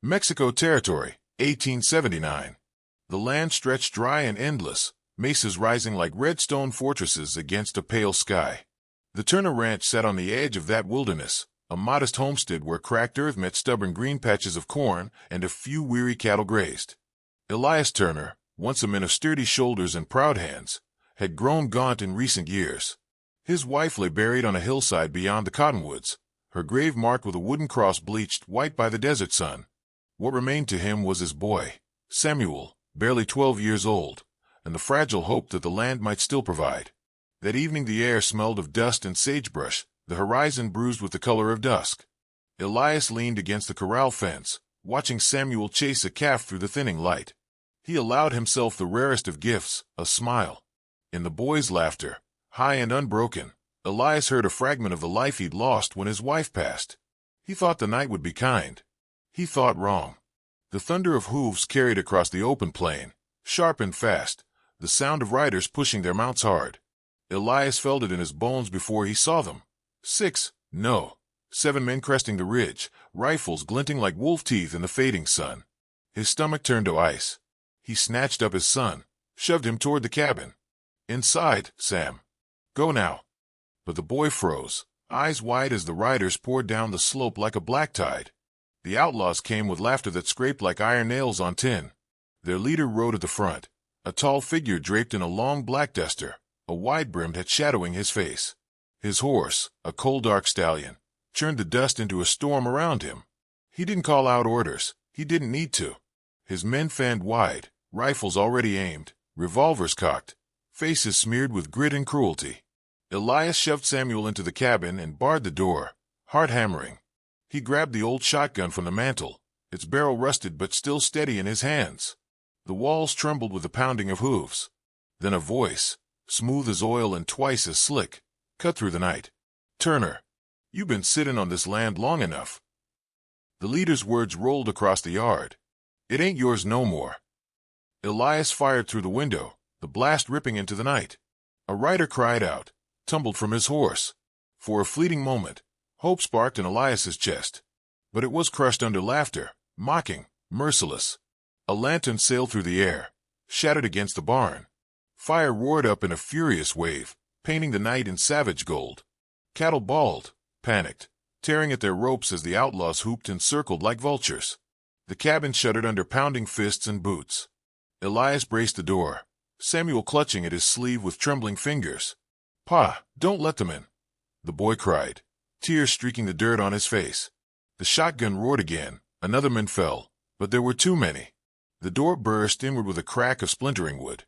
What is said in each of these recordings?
Mexico Territory, 1879. The land stretched dry and endless, mesas rising like red stone fortresses against a pale sky. The Turner Ranch sat on the edge of that wilderness, a modest homestead where cracked earth met stubborn green patches of corn and a few weary cattle grazed. Elias Turner, once a man of sturdy shoulders and proud hands, had grown gaunt in recent years. His wife lay buried on a hillside beyond the cottonwoods, her grave marked with a wooden cross bleached white by the desert sun. What remained to him was his boy, Samuel, barely 12 years old, and the fragile hope that the land might still provide. That evening the air smelled of dust and sagebrush, the horizon bruised with the color of dusk. Elias leaned against the corral fence, watching Samuel chase a calf through the thinning light. He allowed himself the rarest of gifts, a smile. In the boy's laughter, high and unbroken, Elias heard a fragment of the life he'd lost when his wife passed. He thought the night would be kind. He thought wrong. The thunder of hooves carried across the open plain, sharp and fast, the sound of riders pushing their mounts hard. Elias felt it in his bones before he saw them. 7 men cresting the ridge, rifles glinting like wolf teeth in the fading sun. His stomach turned to ice. He snatched up his son, shoved him toward the cabin. "Inside, Sam. Go now." But the boy froze, eyes wide as the riders poured down the slope like a black tide. The outlaws came with laughter that scraped like iron nails on tin. Their leader rode at the front, a tall figure draped in a long black duster, a wide-brimmed hat shadowing his face. His horse, a coal dark stallion, churned the dust into a storm around him. He didn't call out orders. He didn't need to. His men fanned wide, rifles already aimed, revolvers cocked, faces smeared with grit and cruelty. Elias shoved Samuel into the cabin and barred the door, heart hammering. He grabbed the old shotgun from the mantel, its barrel rusted but still steady in his hands. The walls trembled with the pounding of hooves. Then a voice, smooth as oil and twice as slick, cut through the night. "Turner, you've been sitting on this land long enough." The leader's words rolled across the yard. "It ain't yours no more." Elias fired through the window, the blast ripping into the night. A rider cried out, tumbled from his horse. For a fleeting moment, hope sparked in Elias's chest. But it was crushed under laughter, mocking, merciless. A lantern sailed through the air, shattered against the barn. Fire roared up in a furious wave, painting the night in savage gold. Cattle bawled, panicked, tearing at their ropes as the outlaws hooped and circled like vultures. The cabin shuddered under pounding fists and boots. Elias braced the door, Samuel clutching at his sleeve with trembling fingers. "Pa, don't let them in," the boy cried, tears streaking the dirt on his face. The shotgun roared again, another man fell, but there were too many. The door burst inward with a crack of splintering wood.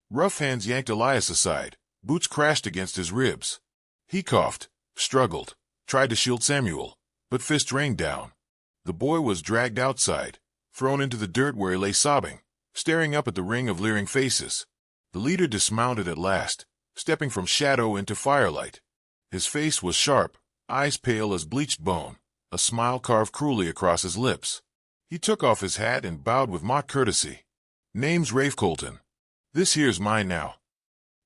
Rough hands yanked Elias aside, boots crashed against his ribs. He coughed, struggled, tried to shield Samuel, but fists rained down. The boy was dragged outside, thrown into the dirt where he lay sobbing, staring up at the ring of leering faces. The leader dismounted at last, stepping from shadow into firelight. His face was sharp, eyes pale as bleached bone, a smile carved cruelly across his lips. He took off his hat and bowed with mock courtesy. "Name's Rafe Colton. This here's mine now."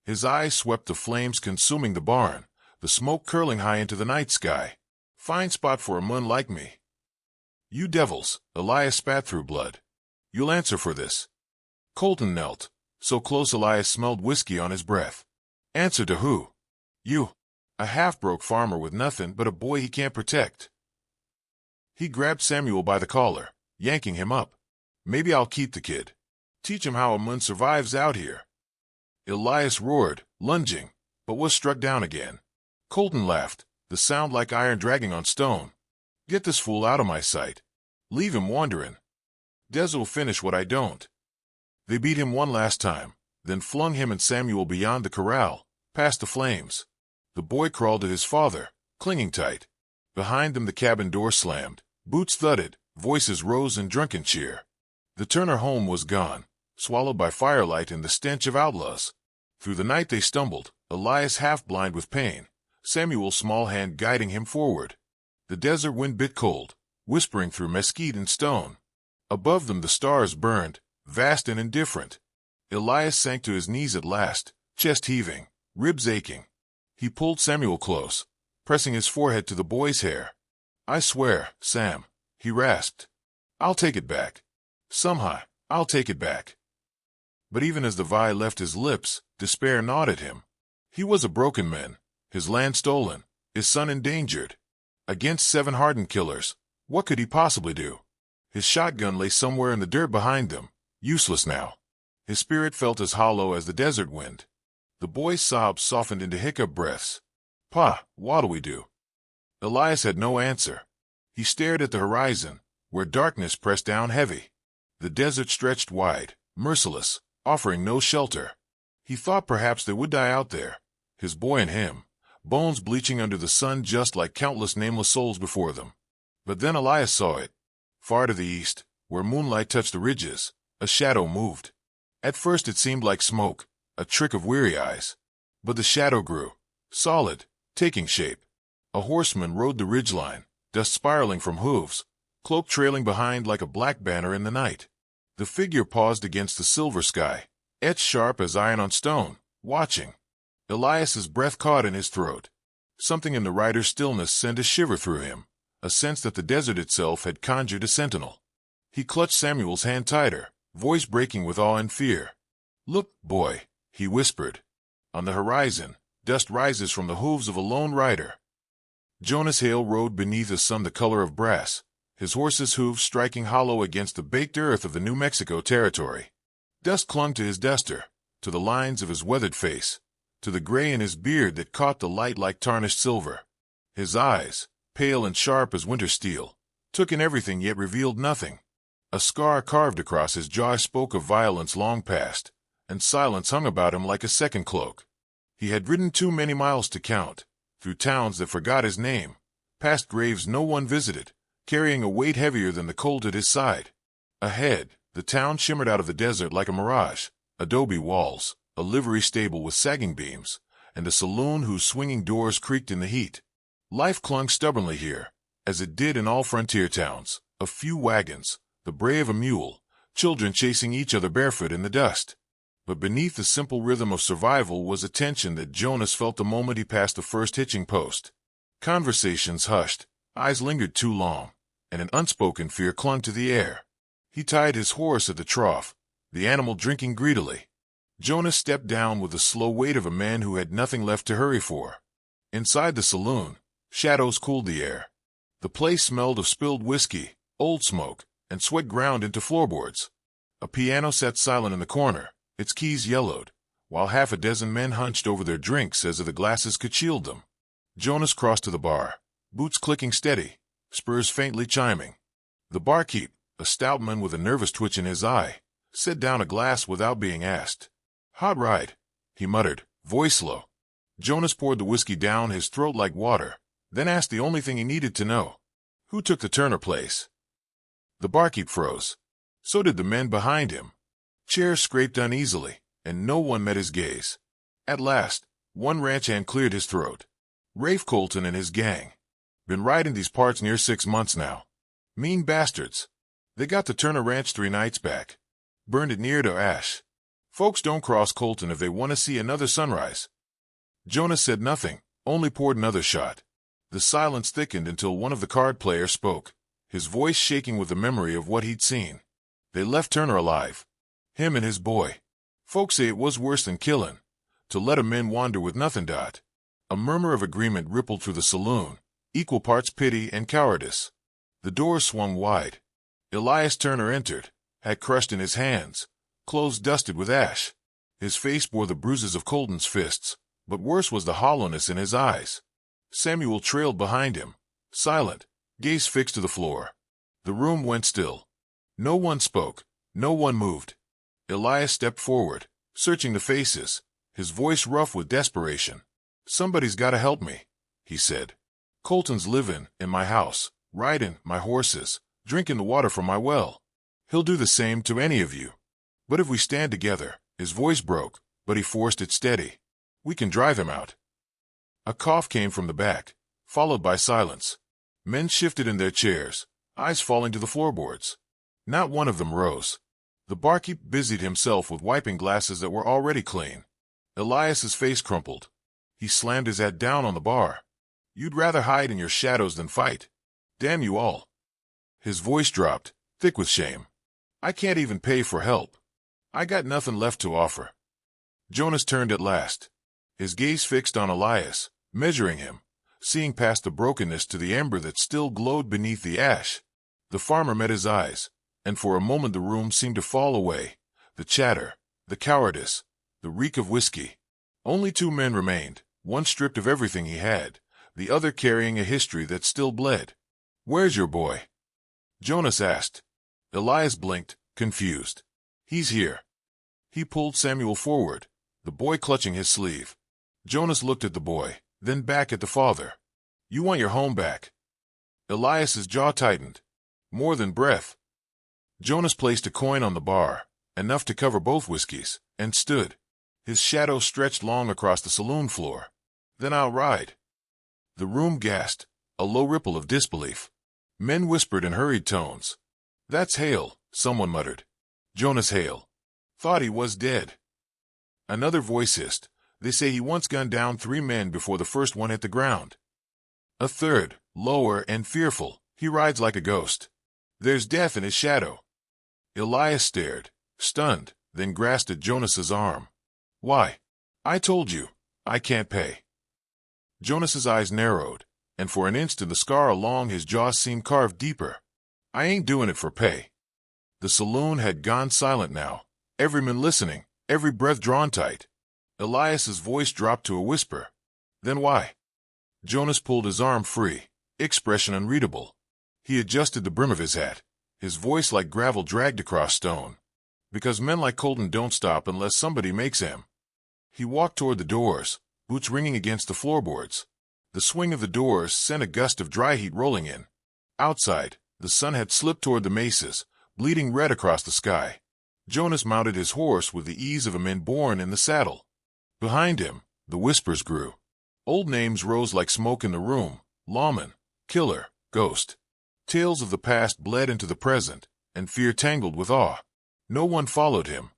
His eyes swept the flames consuming the barn, the smoke curling high into the night sky. "Fine spot for a mun like me." "You devils," Elias spat through blood. "You'll answer for this." Colton knelt, so close Elias smelled whiskey on his breath. "Answer to who?" "You. A half-broke farmer with nothing but a boy he can't protect." He grabbed Samuel by the collar, yanking him up. "Maybe I'll keep the kid. Teach him how a mun survives out here." Elias roared, lunging, but was struck down again. Colton laughed, the sound like iron dragging on stone. "Get this fool out of my sight. Leave him wandering. Dez'll finish what I don't." They beat him one last time, then flung him and Samuel beyond the corral, past the flames. The boy crawled at his father, clinging tight. Behind them the cabin door slammed, boots thudded, voices rose in drunken cheer. The Turner home was gone, swallowed by firelight and the stench of outlaws. Through the night they stumbled, Elias half-blind with pain, Samuel's small hand guiding him forward. The desert wind bit cold, whispering through mesquite and stone. Above them the stars burned, vast and indifferent. Elias sank to his knees at last, chest heaving, ribs aching. He pulled Samuel close, pressing his forehead to the boy's hair. "I swear, Sam," he rasped. I'll take it back. Somehow, I'll take it back. But even as the vi left his lips, despair gnawed at him. He was a broken man, his land stolen, his son endangered. Against 7 hardened killers, what could he possibly do? His shotgun lay somewhere in the dirt behind them, useless now. His spirit felt as hollow as the desert wind. The boy's sobs softened into hiccup breaths. Pa, what'll we do? Elias had no answer. He stared at the horizon, where darkness pressed down heavy. The desert stretched wide, merciless, offering no shelter. He thought perhaps they would die out there, his boy and him, bones bleaching under the sun just like countless nameless souls before them. But then Elias saw it. Far to the east, where moonlight touched the ridges, a shadow moved. At first it seemed like smoke, a trick of weary eyes. But the shadow grew, solid, taking shape. A horseman rode the ridgeline, dust spiraling from hooves, cloak trailing behind like a black banner in the night. The figure paused against the silver sky, etched sharp as iron on stone, watching. Elias's breath caught in his throat. Something in the rider's stillness sent a shiver through him, a sense that the desert itself had conjured a sentinel. He clutched Samuel's hand tighter, voice breaking with awe and fear. "Look, boy," he whispered. On the horizon, dust rises from the hooves of a lone rider. Jonas Hail rode beneath a sun the color of brass, his horse's hooves striking hollow against the baked earth of the New Mexico territory. Dust clung to his duster, to the lines of his weathered face, to the gray in his beard that caught the light like tarnished silver. His eyes, pale and sharp as winter steel, took in everything yet revealed nothing. A scar carved across his jaw spoke of violence long past, and silence hung about him like a second cloak. He had ridden too many miles to count, through towns that forgot his name, past graves no one visited, carrying a weight heavier than the colt at his side. Ahead, the town shimmered out of the desert like a mirage, adobe walls, a livery stable with sagging beams, and a saloon whose swinging doors creaked in the heat. Life clung stubbornly here, as it did in all frontier towns, a few wagons, the bray of a mule, children chasing each other barefoot in the dust. But beneath the simple rhythm of survival was a tension that Jonas felt the moment he passed the first hitching post. Conversations hushed, eyes lingered too long, and an unspoken fear clung to the air. He tied his horse at the trough, the animal drinking greedily. Jonas stepped down with the slow weight of a man who had nothing left to hurry for. Inside the saloon, shadows cooled the air. The place smelled of spilled whiskey, old smoke, and sweat ground into floorboards. A piano sat silent in the corner, its keys yellowed, while half a dozen men hunched over their drinks as if the glasses could shield them. Jonas crossed to the bar, boots clicking steady, spurs faintly chiming. The barkeep, a stout man with a nervous twitch in his eye, set down a glass without being asked. "Hot ride," he muttered, voice low. Jonas poured the whiskey down his throat like water, then asked the only thing he needed to know. "Who took the Turner place?" The barkeep froze. So did the men behind him. Chairs scraped uneasily, and no one met his gaze. At last, one ranch hand cleared his throat. "Rafe Colton and his gang. Been riding these parts near 6 months now. Mean bastards. They got the Turner Ranch 3 nights back. Burned it near to ash. Folks don't cross Colton if they want to see another sunrise." Jonas said nothing, only poured another shot. The silence thickened until one of the card players spoke, his voice shaking with the memory of what he'd seen. "They left Turner alive. Him and his boy. Folks say it was worse than killing, to let a man wander with nothing. A murmur of agreement rippled through the saloon, equal parts pity and cowardice. The door swung wide. Elias Turner entered, hat crushed in his hands, clothes dusted with ash. His face bore the bruises of Colton's fists, but worse was the hollowness in his eyes. Samuel trailed behind him, silent, gaze fixed to the floor. The room went still. No one spoke, no one moved. Elias stepped forward, searching the faces, his voice rough with desperation. "Somebody's got to help me," he said. "Colton's living in my house, riding my horses, drinking the water from my well. He'll do the same to any of you. But if we stand together," his voice broke, but he forced it steady, "we can drive him out." A cough came from the back, followed by silence. Men shifted in their chairs, eyes falling to the floorboards. Not one of them rose. The barkeep busied himself with wiping glasses that were already clean. Elias's face crumpled. He slammed his hat down on the bar. "You'd rather hide in your shadows than fight. Damn you all." His voice dropped, thick with shame. I can't even pay for help. I got nothing left to offer. Jonas turned at last, his gaze fixed on Elias, measuring him, seeing past the brokenness to the ember that still glowed beneath the ash. The farmer met his eyes, and for a moment the room seemed to fall away, the chatter, the cowardice, the reek of whiskey. Only two men remained, one stripped of everything he had, the other carrying a history that still bled. "Where's your boy?" Jonas asked. Elias blinked, confused. "He's here." He pulled Samuel forward, the boy clutching his sleeve. Jonas looked at the boy, then back at the father. "You want your home back?" Elias's jaw tightened. "More than breath." Jonas placed a coin on the bar, enough to cover both whiskeys, and stood. His shadow stretched long across the saloon floor. "Then I'll ride." The room gasped, a low ripple of disbelief. Men whispered in hurried tones. "That's Hail," someone muttered. "Jonas Hail. Thought he was dead." Another voice hissed, "They say he once gunned down 3 men before the first one hit the ground." A third, lower and fearful, "He rides like a ghost. There's death in his shadow." Elias stared, stunned, then grasped at Jonas's arm. "Why? I told you, I can't pay." Jonas's eyes narrowed, and for an instant the scar along his jaw seemed carved deeper. "I ain't doing it for pay." The saloon had gone silent now, every man listening, every breath drawn tight. Elias's voice dropped to a whisper. "Then why?" Jonas pulled his arm free, expression unreadable. He adjusted the brim of his hat, his voice like gravel dragged across stone. "Because men like Colton don't stop unless somebody makes them." He walked toward the doors, boots ringing against the floorboards. The swing of the doors sent a gust of dry heat rolling in. Outside, the sun had slipped toward the mesas, bleeding red across the sky. Jonas mounted his horse with the ease of a man born in the saddle. Behind him, the whispers grew. Old names rose like smoke in the room: lawman, killer, ghost. Tales of the past bled into the present, and fear tangled with awe. No one followed him.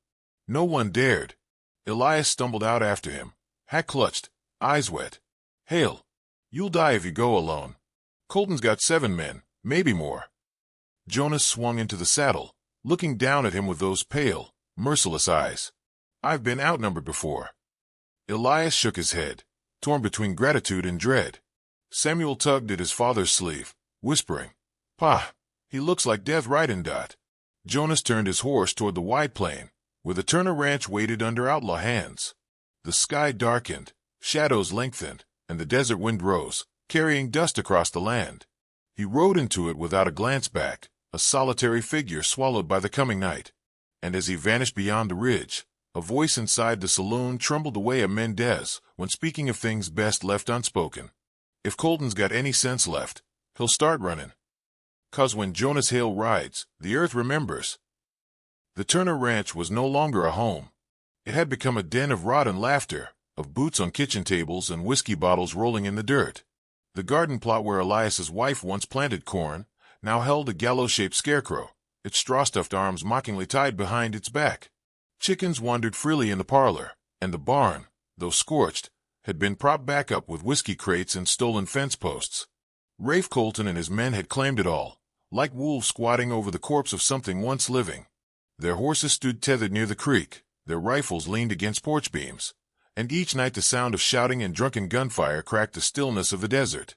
No one dared. Elias stumbled out after him, hat clutched, eyes wet. "Hail, you'll die if you go alone. Colton's got 7 men, maybe more." Jonas swung into the saddle, looking down at him with those pale, merciless eyes. "I've been outnumbered before." Elias shook his head, torn between gratitude and dread. Samuel tugged at his father's sleeve, whispering, "Pa, he looks like death riding dot." Jonas turned his horse toward the wide plain, where the Turner Ranch waited under outlaw hands. The sky darkened, shadows lengthened, and the desert wind rose, carrying dust across the land. He rode into it without a glance back, a solitary figure swallowed by the coming night. And as he vanished beyond the ridge, a voice inside the saloon trembled away a Mendez when speaking of things best left unspoken. "If Colton's got any sense left, he'll start running. 'Cause when Jonas Hail rides, the earth remembers." The Turner Ranch was no longer a home. It had become a den of rot and laughter, of boots on kitchen tables and whiskey bottles rolling in the dirt. The garden plot where Elias's wife once planted corn now held a gallows-shaped scarecrow, its straw-stuffed arms mockingly tied behind its back. Chickens wandered freely in the parlor, and the barn, though scorched, had been propped back up with whiskey crates and stolen fence posts. Rafe Colton and his men had claimed it all, like wolves squatting over the corpse of something once living. Their horses stood tethered near the creek, their rifles leaned against porch beams, and each night the sound of shouting and drunken gunfire cracked the stillness of the desert.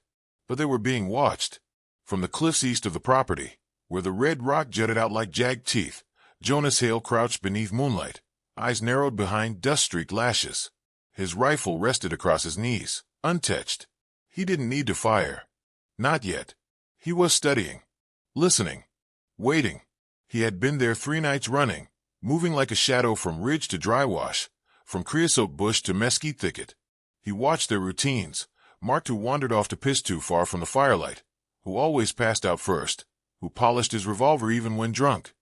But they were being watched. From the cliffs east of the property, where the red rock jutted out like jagged teeth, Jonas Hail crouched beneath moonlight, eyes narrowed behind dust-streaked lashes. His rifle rested across his knees, untouched. He didn't need to fire. Not yet. He was studying, listening, waiting. He had been there 3 nights running, moving like a shadow from ridge to dry wash, from creosote bush to mesquite thicket. He watched their routines, marked who wandered off to piss too far from the firelight, who always passed out first, who polished his revolver even when drunk.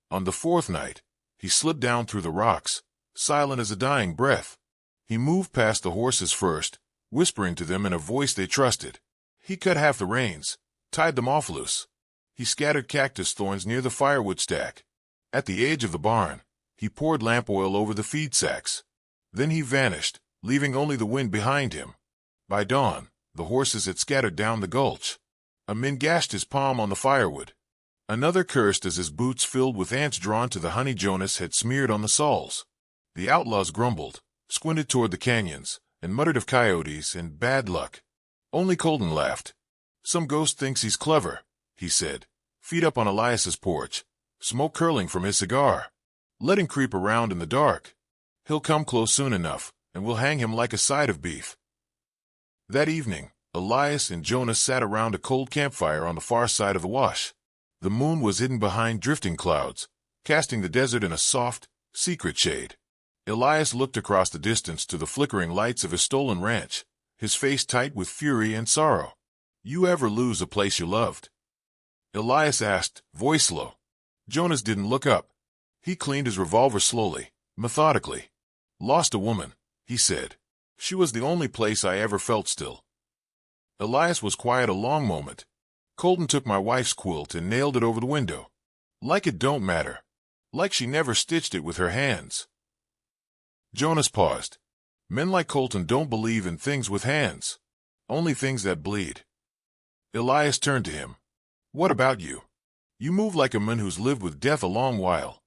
On the 4th night, he slipped down through the rocks, silent as a dying breath. He moved past the horses first, whispering to them in a voice they trusted. He cut half the reins, tied them off loose. He scattered cactus thorns near the firewood stack. At the edge of the barn, he poured lamp oil over the feed sacks. Then he vanished, leaving only the wind behind him. By dawn, the horses had scattered down the gulch. A man gashed his palm on the firewood. Another cursed as his boots filled with ants drawn to the honey Jonas had smeared on the soles. The outlaws grumbled, squinted toward the canyons, and muttered of coyotes and bad luck. Only Colton laughed. Some ghost thinks he's clever, he said, feet up on Elias's porch, smoke curling from his cigar. Let him creep around in the dark. He'll come close soon enough, and we'll hang him like a side of beef. That evening, Elias and Jonas sat around a cold campfire on the far side of the wash. The moon was hidden behind drifting clouds, casting the desert in a soft, secret shade. Elias looked across the distance to the flickering lights of his stolen ranch, his face tight with fury and sorrow. You ever lose a place you loved? Elias asked, voice low. Jonas didn't look up. He cleaned his revolver slowly, methodically. Lost a woman, he said. She was the only place I ever felt still. Elias was quiet a long moment. Colton took my wife's quilt and nailed it over the window. Like it don't matter. Like she never stitched it with her hands. Jonas paused. Men like Colton don't believe in things with hands. Only things that bleed. Elias turned to him. What about you? You move like a man who's lived with death a long while.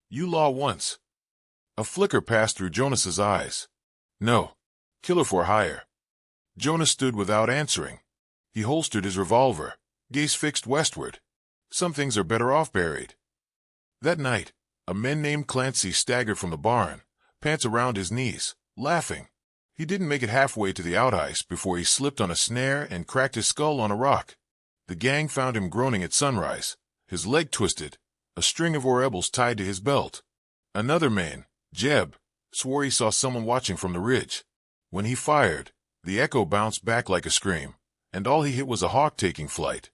You law once. A flicker passed through Jonas's eyes. No. Killer for hire. Jonas stood without answering. He holstered his revolver, gaze fixed westward. Some things are better off buried. That night, a man named Clancy staggered from the barn, pants around his knees, laughing. He didn't make it halfway to the out-ice before he slipped on a snare and cracked his skull on a rock. The gang found him groaning at sunrise, his leg twisted, a string of orebles tied to his belt. Another man, Jeb, swore he saw someone watching from the ridge. When he fired, the echo bounced back like a scream, and all he hit was a hawk taking flight.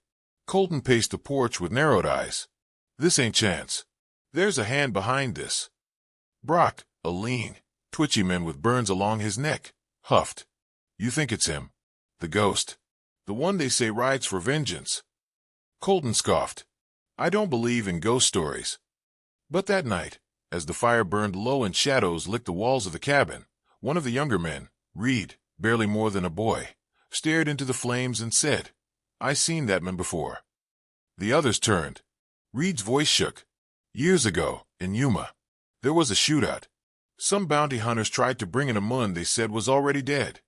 Colton paced the porch with narrowed eyes. This ain't chance. There's a hand behind this. Brock, a lean, twitchy man with burns along his neck, huffed. You think it's him? The ghost. The one they say rides for vengeance. Colton scoffed. I don't believe in ghost stories. But that night, as the fire burned low and shadows licked the walls of the cabin, one of the younger men, Reed, barely more than a boy, stared into the flames and said, I seen that man before. The others turned. Reed's voice shook. Years ago, in Yuma, there was a shootout. Some bounty hunters tried to bring in a man they said was already dead.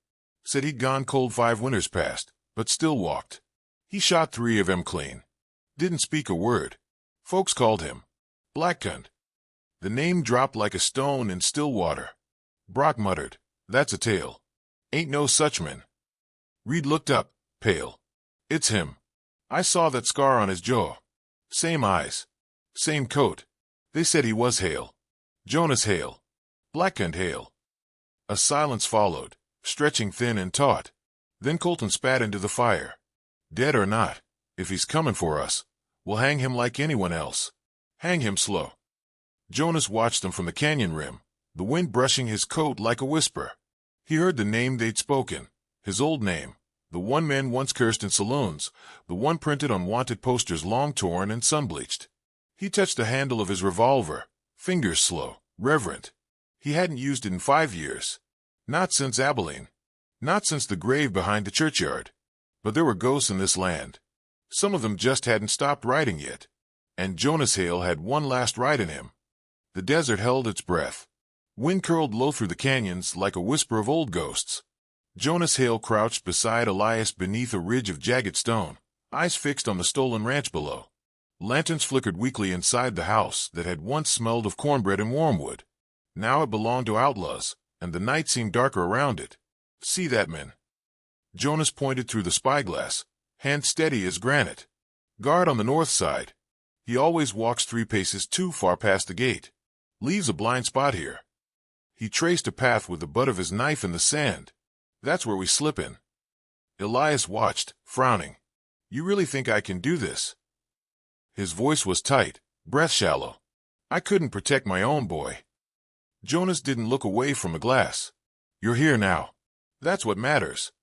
Said he'd gone cold 5 winters past, but still walked. He shot 3 of 'em clean. Didn't speak a word. Folks called him Blackcunt. The name dropped like a stone in still water. Brock muttered, That's a tale. Ain't no such man. Reed looked up, pale. It's him. I saw that scar on his jaw. Same eyes. Same coat. They said he was Hail. Jonas Hail. Blackcunt Hail. A silence followed, stretching thin and taut. Then Colton spat into the fire. Dead or not, if he's coming for us, we'll hang him like anyone else. Hang him slow. Jonas watched them from the canyon rim, the wind brushing his coat like a whisper. He heard the name they'd spoken, his old name, the one man once cursed in saloons, the one printed on wanted posters long torn and sun-bleached. He touched the handle of his revolver, fingers slow, reverent. He hadn't used it in 5 years. Not since Abilene. Not since the grave behind the churchyard. But there were ghosts in this land. Some of them just hadn't stopped writing yet. And Jonas Hail had one last ride in him. The desert held its breath. Wind curled low through the canyons like a whisper of old ghosts. Jonas Hail crouched beside Elias beneath a ridge of jagged stone, eyes fixed on the stolen ranch below. Lanterns flickered weakly inside the house that had once smelled of cornbread and wormwood. Now it belonged to outlaws, and the night seemed darker around it. See that man? Jonas pointed through the spyglass, hand steady as granite. Guard on the north side. He always walks 3 paces too far past the gate. Leaves a blind spot here. He traced a path with the butt of his knife in the sand. That's where we slip in. Elias watched, frowning. You really think I can do this? His voice was tight, breath shallow. I couldn't protect my own boy. Jonas didn't look away from the glass. You're here now. That's what matters.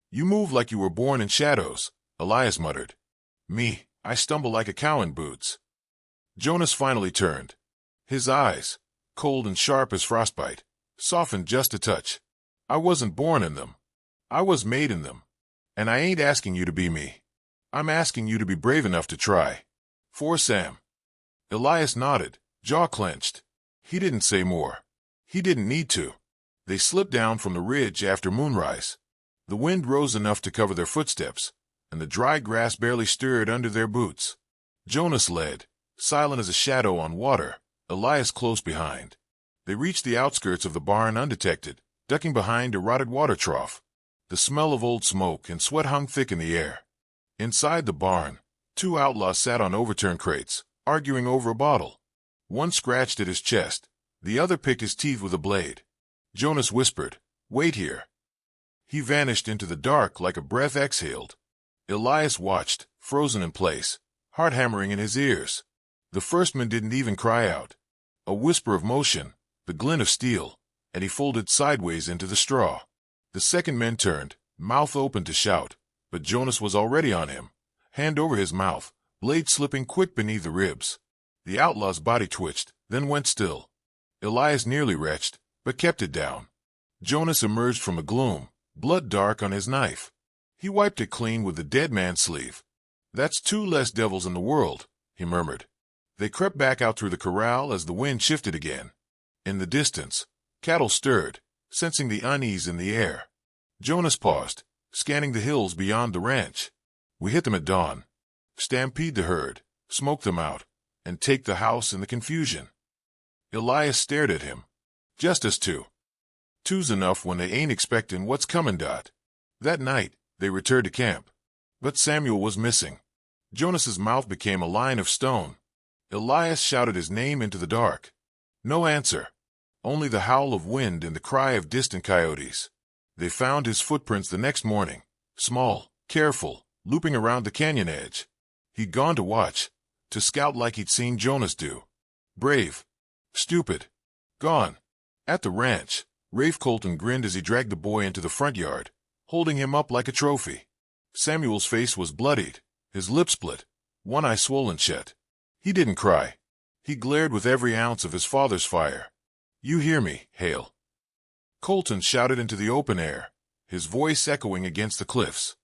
You move like you were born in shadows, Elias muttered. Me, I stumble like a cow in boots. Jonas finally turned. His eyes, cold and sharp as frostbite, softened just a touch. I wasn't born in them. I was made in them. And I ain't asking you to be me. I'm asking you to be brave enough to try. For Sam. Elias nodded, jaw clenched. He didn't say more. He didn't need to. They slipped down from the ridge after moonrise. The wind rose enough to cover their footsteps, and the dry grass barely stirred under their boots. Jonas led, silent as a shadow on water, Elias close behind. They reached the outskirts of the barn undetected, ducking behind a rotted water trough. The smell of old smoke and sweat hung thick in the air. Inside the barn, two outlaws sat on overturned crates, arguing over a bottle. One scratched at his chest, the other picked his teeth with a blade. Jonas whispered, "Wait here." He vanished into the dark like a breath exhaled. Elias watched, frozen in place, heart hammering in his ears. The first man didn't even cry out. A whisper of motion, the glint of steel, and he folded sideways into the straw. The second man turned, mouth open to shout, but Jonas was already on him, hand over his mouth, blade slipping quick beneath the ribs. The outlaw's body twitched, then went still. Elias nearly retched, but kept it down. Jonas emerged from the gloom, blood dark on his knife. He wiped it clean with the dead man's sleeve. "That's two less devils in the world," he murmured. They crept back out through the corral as the wind shifted again. In the distance, cattle stirred, sensing the unease in the air. Jonas paused, scanning the hills beyond the ranch. "We hit them at dawn. Stampede the herd, smoke them out, and take the house in the confusion." Elias stared at him. "Just us two. Two's enough when they ain't expectin' what's comin', Dot." That night, they returned to camp. But Samuel was missing. Jonas's mouth became a line of stone. Elias shouted his name into the dark. No answer. Only the howl of wind and the cry of distant coyotes. They found his footprints the next morning, small, careful, looping around the canyon edge. He'd gone to watch, to scout like he'd seen Jonas do. Brave. Stupid. Gone. At the ranch, Rafe Colton grinned as he dragged the boy into the front yard, holding him up like a trophy. Samuel's face was bloodied, his lips split, one eye swollen shut. He didn't cry. He glared with every ounce of his father's fire. "You hear me, Hail?" Colton shouted into the open air, his voice echoing against the cliffs.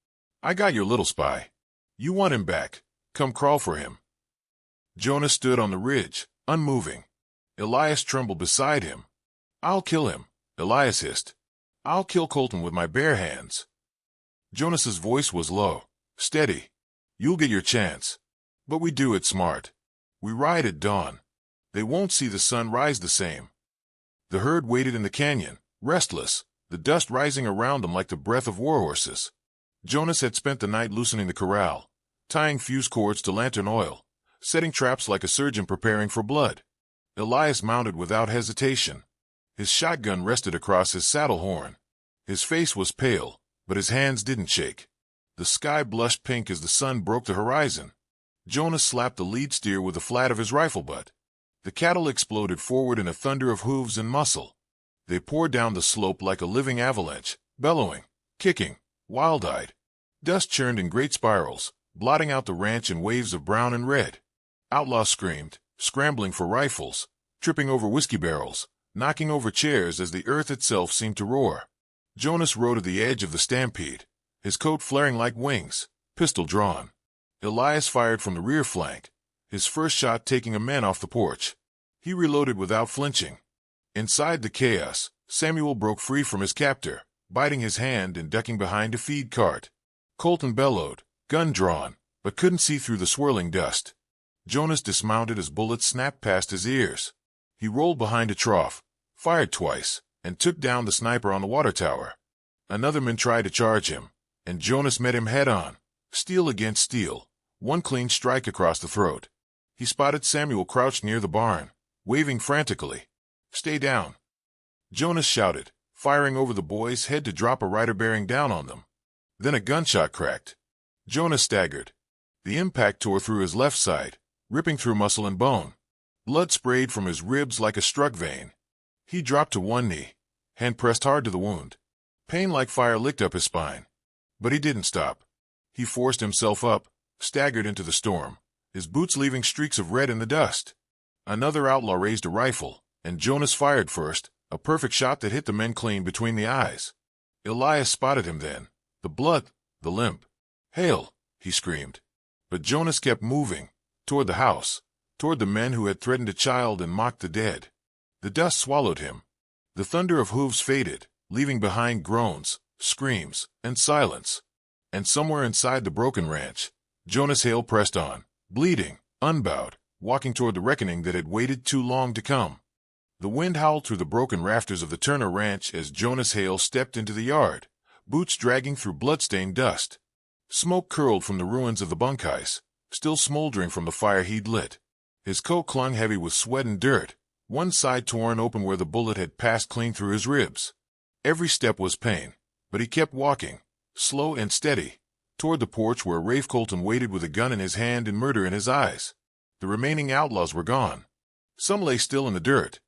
"I got your little spy. You want him back. Come crawl for him." Jonas stood on the ridge, unmoving. Elias trembled beside him. "I'll kill him," Elias hissed. "I'll kill Colton with my bare hands." Jonas's voice was low, steady. "You'll get your chance. But we do it smart. We ride at dawn. They won't see the sun rise the same." The herd waited in the canyon, restless, the dust rising around them like the breath of war horses. Jonas had spent the night loosening the corral, tying fuse cords to lantern oil, setting traps like a surgeon preparing for blood. Elias mounted without hesitation. His shotgun rested across his saddle horn. His face was pale, but his hands didn't shake. The sky blushed pink as the sun broke the horizon. Jonas slapped the lead steer with the flat of his rifle butt. The cattle exploded forward in a thunder of hooves and muscle. They poured down the slope like a living avalanche, bellowing, kicking, wild-eyed. Dust churned in great spirals, blotting out the ranch in waves of brown and red. Outlaws screamed, scrambling for rifles, tripping over whiskey barrels, knocking over chairs as the earth itself seemed to roar. Jonas rode at the edge of the stampede, his coat flaring like wings, pistol drawn. Elias fired from the rear flank, his first shot taking a man off the porch. He reloaded without flinching. Inside the chaos, Samuel broke free from his captor, biting his hand and ducking behind a feed cart. Colton bellowed, gun drawn, but couldn't see through the swirling dust. Jonas dismounted as bullets snapped past his ears. He rolled behind a trough, fired twice, and took down the sniper on the water tower. Another man tried to charge him, and Jonas met him head-on, steel against steel, one clean strike across the throat. He spotted Samuel crouched near the barn, waving frantically. "Stay down." Jonas shouted, firing over the boy's head to drop a rider bearing down on them. Then a gunshot cracked. Jonas staggered. The impact tore through his left side, ripping through muscle and bone. Blood sprayed from his ribs like a struck vein. He dropped to one knee, hand pressed hard to the wound. Pain like fire licked up his spine. But he didn't stop. He forced himself up, staggered into the storm, his boots leaving streaks of red in the dust. Another outlaw raised a rifle, and Jonas fired first, a perfect shot that hit the men clean between the eyes. Elias spotted him then, the blood, the limp. "Hail!" he screamed. But Jonas kept moving, toward the house, toward the men who had threatened a child and mocked the dead. The dust swallowed him. The thunder of hooves faded, leaving behind groans, screams, and silence. And somewhere inside the broken ranch, Jonas Hail pressed on, bleeding, unbowed, walking toward the reckoning that had waited too long to come. The wind howled through the broken rafters of the Turner Ranch as Jonas Hail stepped into the yard, boots dragging through blood-stained dust. Smoke curled from the ruins of the bunkhouse, still smoldering from the fire he'd lit. His coat clung heavy with sweat and dirt, one side torn open where the bullet had passed clean through his ribs. Every step was pain, but he kept walking, slow and steady, toward the porch where Rafe Colton waited with a gun in his hand and murder in his eyes. The remaining outlaws were gone. Some lay still in the dirt.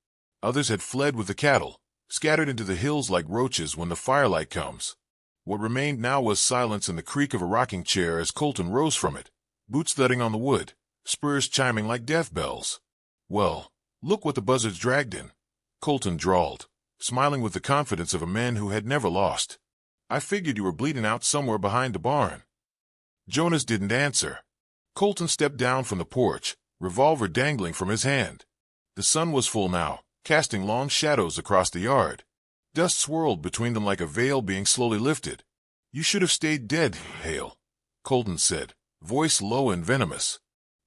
Others had fled with the cattle, scattered into the hills like roaches when the firelight comes. What remained now was silence and the creak of a rocking chair as Colton rose from it, boots thudding on the wood, spurs chiming like death bells. "Well, look what the buzzards dragged in," Colton drawled, smiling with the confidence of a man who had never lost. "I figured you were bleeding out somewhere behind the barn." Jonas didn't answer. Colton stepped down from the porch, revolver dangling from his hand. The sun was full now, casting long shadows across the yard. Dust swirled between them like a veil being slowly lifted. "You should have stayed dead, Hale," Colton said, voice low and venomous.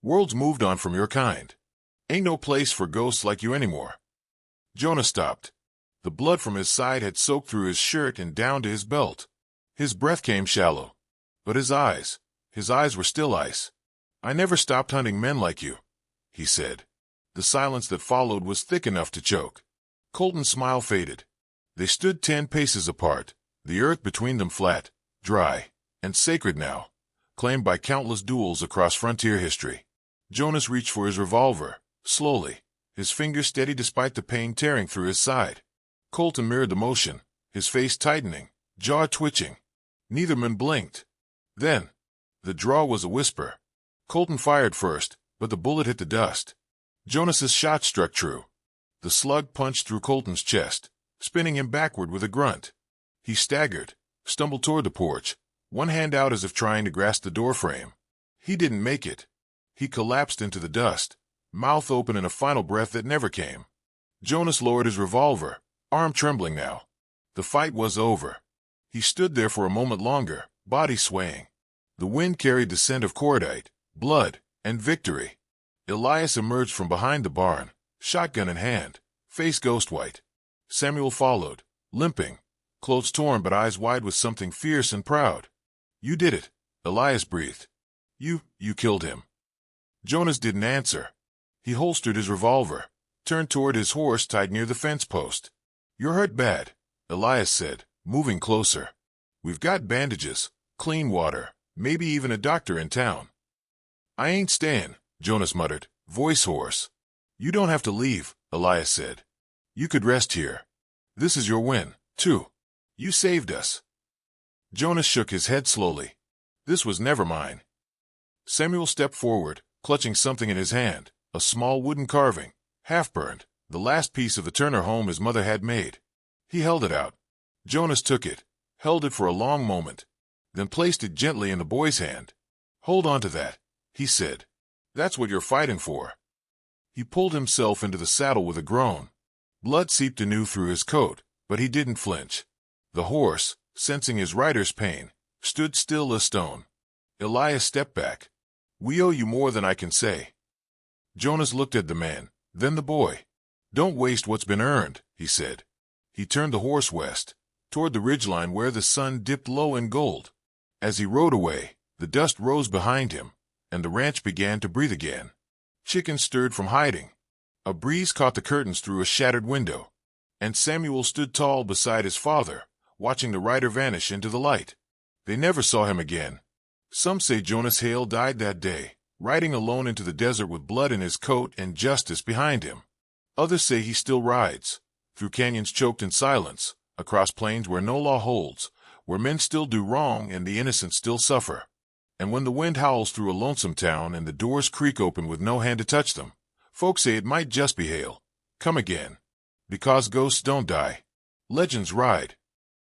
"World's moved on from your kind. Ain't no place for ghosts like you anymore." Jonas stopped. The blood from his side had soaked through his shirt and down to his belt. His breath came shallow. But his eyes were still ice. "I never stopped hunting men like you," he said. The silence that followed was thick enough to choke. Colton's smile faded. They stood 10 paces apart, the earth between them flat, dry, and sacred now, claimed by countless duels across frontier history. Jonas reached for his revolver, slowly, his fingers steady despite the pain tearing through his side. Colton mirrored the motion, his face tightening, jaw twitching. Neither man blinked. Then, the draw was a whisper. Colton fired first, but the bullet hit the dust. Jonas's shot struck true. The slug punched through Colton's chest, spinning him backward with a grunt. He staggered, stumbled toward the porch, one hand out as if trying to grasp the doorframe. He didn't make it. He collapsed into the dust, mouth open in a final breath that never came. Jonas lowered his revolver, arm trembling now. The fight was over. He stood there for a moment longer, body swaying. The wind carried the scent of cordite, blood, and victory. Elias emerged from behind the barn, shotgun in hand, face ghost white. Samuel followed, limping, clothes torn but eyes wide with something fierce and proud. "You did it," Elias breathed. You killed him." Jonas didn't answer. He holstered his revolver, turned toward his horse tied near the fence post. "You're hurt bad," Elias said, moving closer. "We've got bandages, clean water, maybe even a doctor in town." "I ain't staying," Jonas muttered, voice hoarse. "You don't have to leave," Elias said. "You could rest here. This is your win, too. You saved us." Jonas shook his head slowly. "This was never mine." Samuel stepped forward, clutching something in his hand, a small wooden carving, half-burned, the last piece of the Turner home his mother had made. He held it out. Jonas took it, held it for a long moment, then placed it gently in the boy's hand. "Hold on to that," he said. "That's what you're fighting for." He pulled himself into the saddle with a groan. Blood seeped anew through his coat, but he didn't flinch. The horse, sensing his rider's pain, stood still as stone. Elias stepped back. "We owe you more than I can say." Jonas looked at the man, then the boy. "Don't waste what's been earned," he said. He turned the horse west, toward the ridgeline where the sun dipped low in gold. As he rode away, the dust rose behind him, and the ranch began to breathe again. Chickens stirred from hiding. A breeze caught the curtains through a shattered window, and Samuel stood tall beside his father, watching the rider vanish into the light. They never saw him again. Some say Jonas Hail died that day, riding alone into the desert with blood in his coat and justice behind him. Others say he still rides, through canyons choked in silence, across plains where no law holds, where men still do wrong and the innocent still suffer. And when the wind howls through a lonesome town and the doors creak open with no hand to touch them, folks say it might just be Hail, come again. Because ghosts don't die. Legends ride.